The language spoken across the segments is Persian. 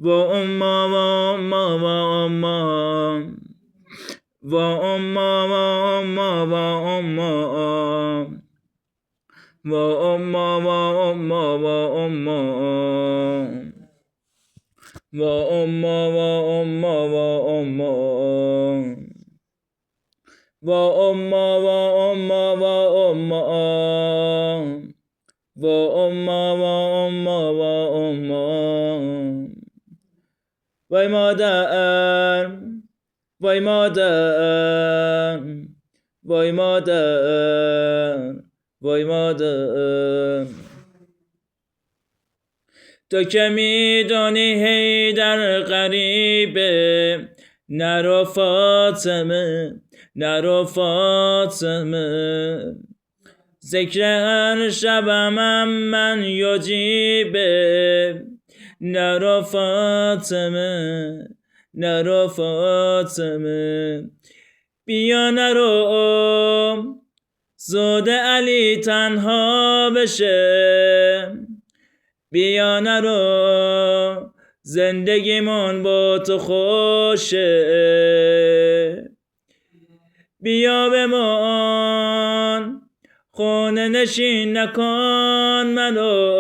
و اما و اما و اما و اما و اما و اما و اما و اما و اما و اما و اما و اما و اما و اما و اما و اما و اما و اما وای مادر وای مادر وای مادر وای مادر تو که میدانی حیدر غریبه نرو فاطمه نرو فاطمه ذکر هر شبم من یجیبه نرو فاطمه نرو فاطمه بیا نرو زود علی تنها بشه بیا نرو زندگیمون با تو خوشه بیا بمان خونه نشین نکن منو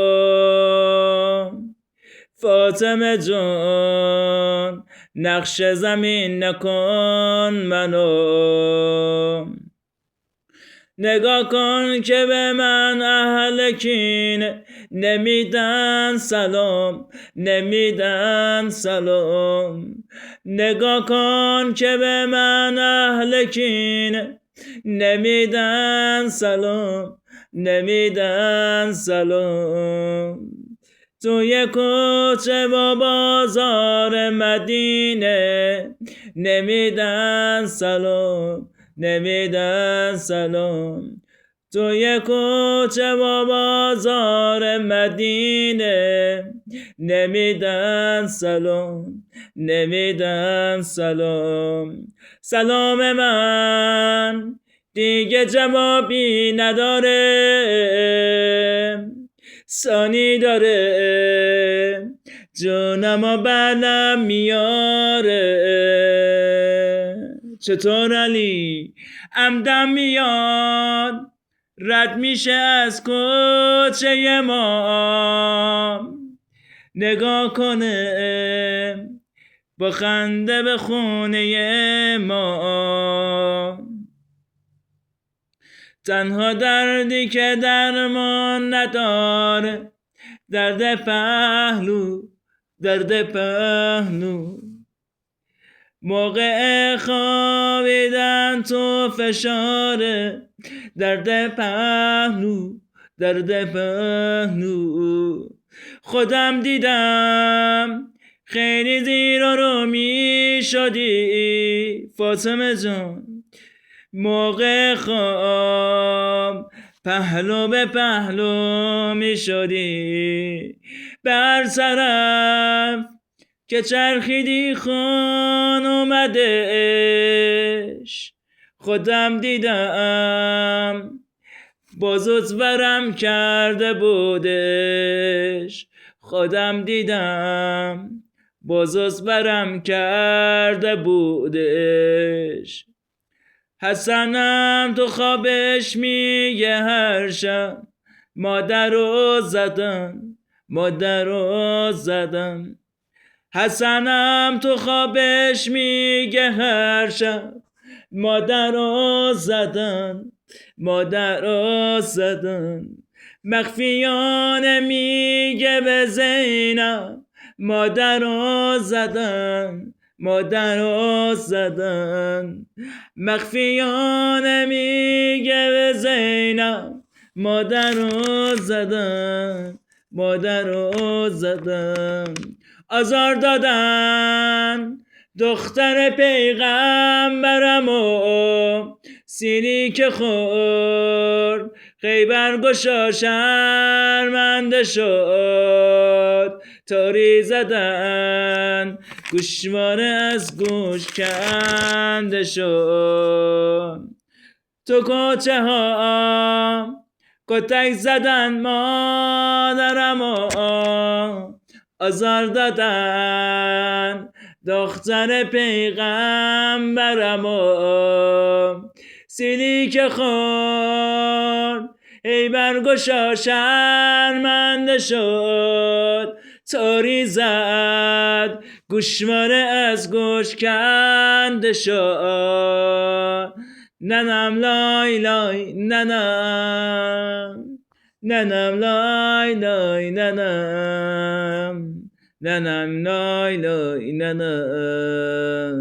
فاطمه جان نقش زمین نکن منو نگاه کن که به من اهل کین نمیدن سلام نمیدن سلام نگاه کن که به من اهل کین نمیدن سلام نمیدن سلام توی کوچه و بازار مدینه نمیدن سلام نمیدن سلام توی کوچه و بازار مدینه نمیدن سلام نمیدن سلام سلام من دیگه جوابی نداره ثانی داره جونم و بلم میاره چطور علی عمدم میاد رد میشه از کوچه ما نگاه کنه با خنده به خونه ما تنها دردی که درمان نداره درد پهلو درد پهلو موقع خوابیدن تو فشاره درد پهلو درد پهلو خودم دیدم خیلی دیر رو می شدی فاطمه جان موقع خواب پهلو به پهلو می شدی بر طرف که چرخیدی خون اومدش خودم دیدم بازوت برم کرده بودش خودم دیدم بازوت برم کرده بودش حسنم تو خوابش میگه هر شب مادر رو زدن مادر رو زدن حسنم تو خوابش میگه هر شب مادر رو زدن مادر رو زدن مخفیانه میگه به زینب مادر رو زدن مادر رو زدن مخفیانه میگه به زینب مادر رو زدن مادر رو زدن آزار دادن دختر پیغمبرم و سینی که خورد خیبر گشا شرمنده شد تاری زدن گوشواره از گوش کنده شد تو کوچه ها کتک زدن مادرم آزار دادن دختر پیغمبرمو. سیلی که خون ای برگشا شرمنده شد، تاری زد گوشواره از گوش کنده شد. ننم لای لای ننم، ننم لای لای ننم، ننم لای لای ننم.